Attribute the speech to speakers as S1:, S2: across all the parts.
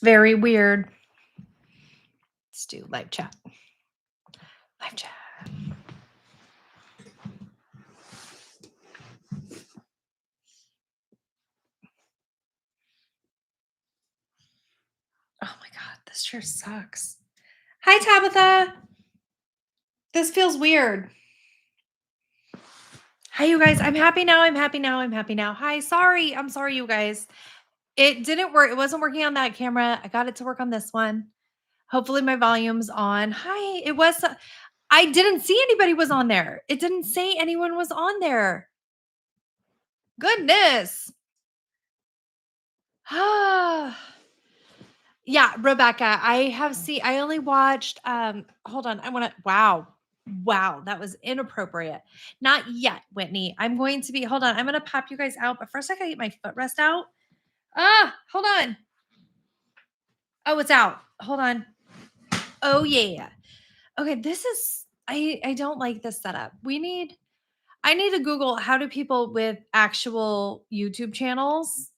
S1: Very weird. Let's do live chat. Live chat. Oh my God, this chair sucks. Hi, Tabitha. This feels weird. Hi, you guys. I'm happy now. I'm happy now. I'm happy now. Hi. Sorry. I'm sorry, you guys. It didn't work. It wasn't working on that camera. I got it to work on this one. Hopefully my volume's on. Hi. It was. I didn't see anybody was on there. It didn't say anyone was on there. Goodness. Ah. Yeah, Rebecca, I only watched, hold on, I wanna wow. Wow, that was inappropriate. Not yet, Whitney. Hold on, I'm gonna pop you guys out, but first I gotta get my footrest out. Hold on. Oh, it's out. Hold on. Oh, yeah. Okay, I don't like this setup. I need to Google how do people with actual YouTube channels,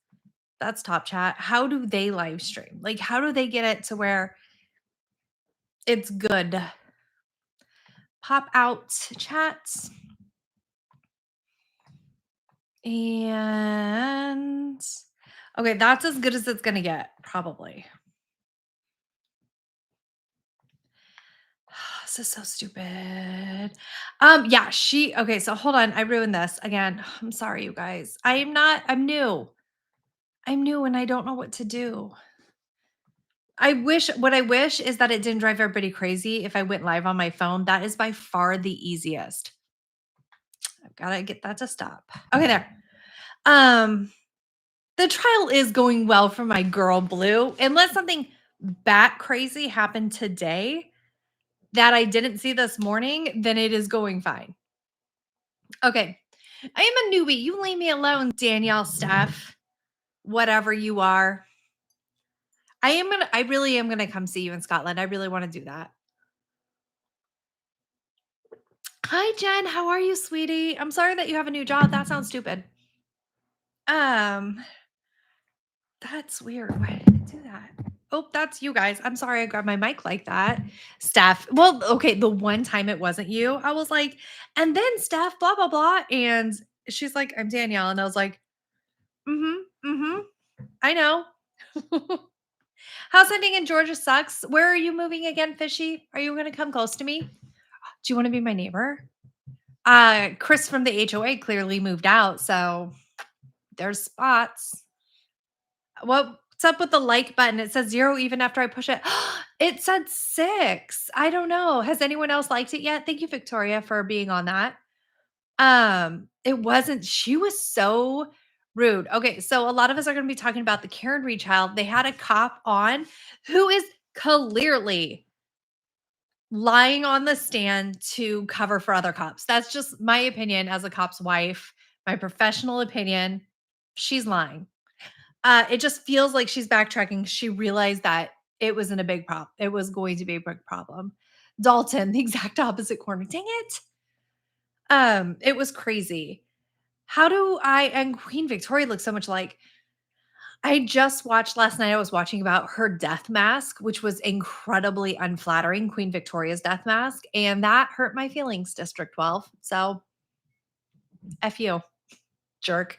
S1: that's Top Chat, how do they live stream? Like, how do they get it to where it's good? Pop out chats. And okay, that's as good as it's gonna get, probably. This is so stupid. Yeah, okay, so hold on, I ruined this again. I'm sorry, you guys. I'm new. I'm new and I don't know what to do. What I wish is that it didn't drive everybody crazy if I went live on my phone. That is by far the easiest. I've got to get that to stop. Okay, there. The trial is going well for my girl Blue. Unless something bat crazy happened today that I didn't see this morning, then it is going fine. Okay. I am a newbie. You leave me alone, Danielle, Steph, whatever you are. I really am gonna come see you in Scotland. I really want to do that. Hi, Jen. How are you, sweetie? I'm sorry that you have a new job. That sounds stupid. That's weird. Why did it do that? Oh, that's you guys. I'm sorry I grabbed my mic like that. Steph. Well, okay, the one time it wasn't you, I was like, and then Steph, blah, blah, blah. And she's like, I'm Danielle. And I was like, I know. House hunting in Georgia sucks. Where are you moving again, Fishy? Are you going to come close to me? Do you want to be my neighbor? Chris from the HOA clearly moved out, so there's spots. What's up with the like button? It says 0 even after I push it. It said 6. I don't know. Has anyone else liked it yet? Thank you, Victoria, for being on that. It wasn't, she was so rude. Okay, so a lot of us are going to be talking about the Karen Reed child. They had a cop on who is clearly lying on the stand to cover for other cops. That's just my opinion as a cop's wife, my professional opinion. She's lying. It just feels like she's backtracking. She realized that it wasn't a big problem. It was going to be a big problem. Dalton, the exact opposite corner. Dang it. It was crazy. And Queen Victoria looks so much like, I just watched last night, I was watching about her death mask, which was incredibly unflattering, Queen Victoria's death mask, and that hurt my feelings, District 12. So, F you, jerk.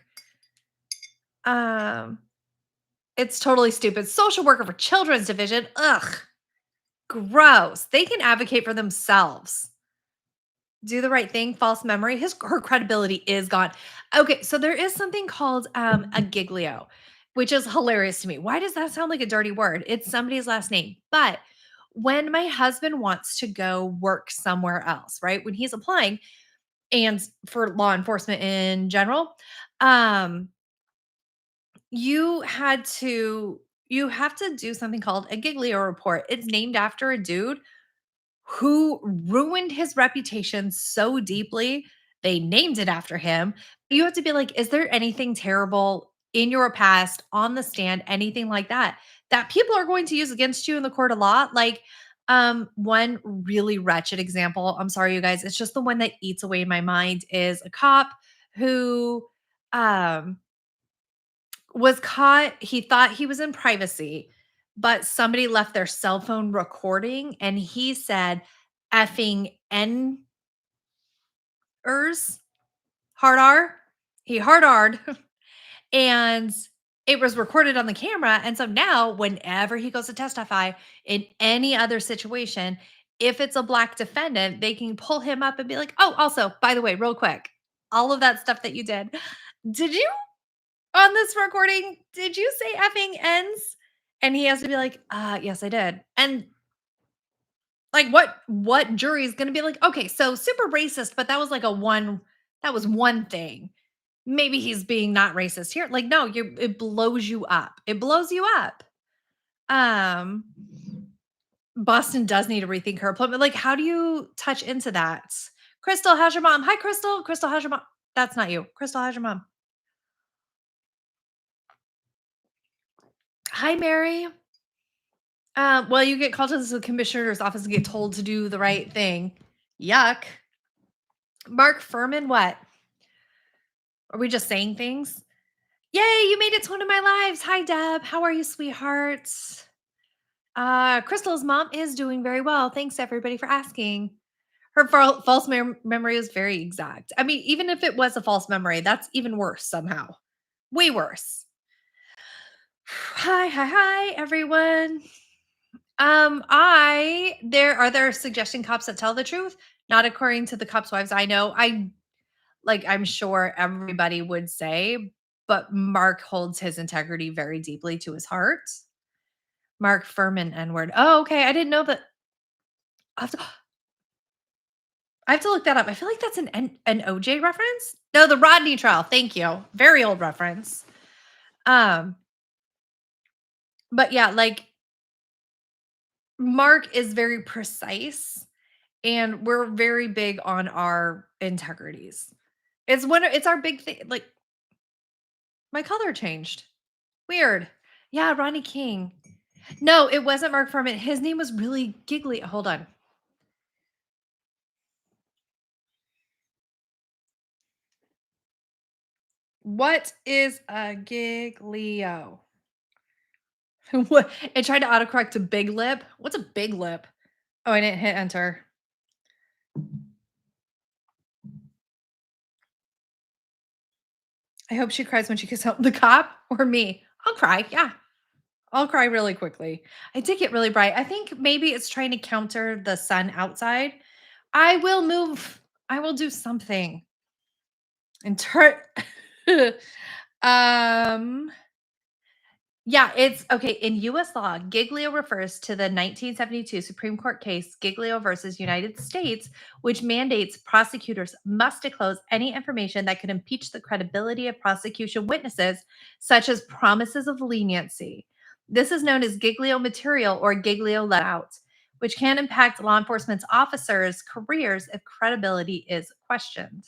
S1: It's totally stupid. Social worker for children's division. Ugh. Gross. They can advocate for themselves. Do the right thing, false memory. Her credibility is gone. Okay, so there is something called a giglio, which is hilarious to me. Why does that sound like a dirty word? It's somebody's last name. But when my husband wants to go work somewhere else, right? When he's applying and for law enforcement in general, you have to do something called a giglio report. It's named after a dude who ruined his reputation so deeply, they named it after him. You have to be like, is there anything terrible in your past on the stand, anything like that, that people are going to use against you in the court of law? Like, one really wretched example, I'm sorry, you guys, it's just the one that eats away my mind, is a cop who was caught. He thought he was in privacy, but somebody left their cell phone recording and he said effing Ners, hard R. He hard R'd and it was recorded on the camera. And so now, whenever he goes to testify in any other situation, if it's a black defendant, they can pull him up and be like, oh, also, by the way, real quick, all of that stuff that you did you on this recording, did you say effing ends? And he has to be like, yes, I did. And like what jury is gonna be like, okay, so super racist, but that was like that was one thing. Maybe he's being not racist here. Like, no, it blows you up. It blows you up. Um, Boston does need to rethink her appointment. Like, how do you touch into that? Crystal, how's your mom? Hi, Crystal. Crystal, how's your mom? That's not you. Crystal, how's your mom? Hi, Mary. Well, you get called to the commissioner's office and get told to do the right thing. Yuck. Mark Furman, what? Are we just saying things? Yay, you made it to one of my lives. Hi, Deb. How are you, sweetheart? Crystal's mom is doing very well. Thanks, everybody, for asking. Her false memory is very exact. I mean, even if it was a false memory, that's even worse somehow. Way worse. Hi, everyone. There suggestion cops that tell the truth, not according to the cops' wives I know. I'm sure everybody would say, but Mark holds his integrity very deeply to his heart. Mark Furman N-word. Oh, okay. I didn't know that. I have to, I have to look that up. I feel like that's an OJ reference. No, the Rodney trial. Thank you. Very old reference. Um, but yeah, like Mark is very precise and we're very big on our integrities. It's our big thing. Like my color changed. Weird. Yeah, Ronnie King. No, it wasn't Mark Furman. His name was really Giglio. Hold on. What is a Giglio? What? It tried to autocorrect to big lip. What's a big lip? Oh, I didn't hit enter. I hope she cries when she gets home. The cop or me? I'll cry. Yeah. I'll cry really quickly. I did get really bright. I think maybe it's trying to counter the sun outside. I will move. I will do something. And turn um yeah, it's okay. In US law, Giglio refers to the 1972 Supreme Court case Giglio versus United States, which mandates prosecutors must disclose any information that could impeach the credibility of prosecution witnesses, such as promises of leniency. This is known as Giglio material or Giglio let out, which can impact law enforcement officers' careers if credibility is questioned.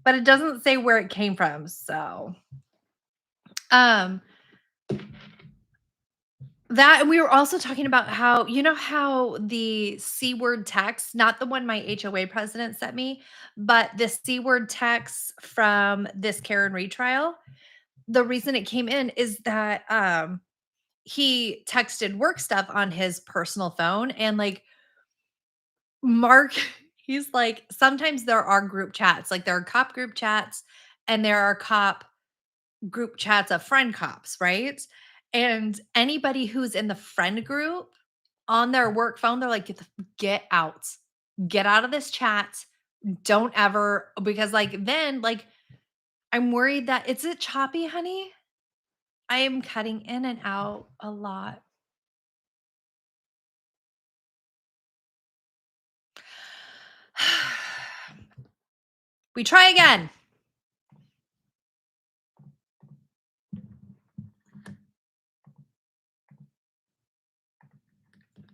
S1: But it doesn't say where it came from, so um that and we were also talking about how how the C word text, not the one my HOA president sent me, but the C word text from this Karen retrial. The reason it came in is that he texted work stuff on his personal phone and like Mark, he's like, sometimes there are group chats, like there are cop group chats and there are cop group chats of friend cops, right? And anybody who's in the friend group on their work phone, they're like, get out. Get out of this chat. Don't ever because like then like I'm worried that is it choppy, honey? I am cutting in and out a lot. We try again.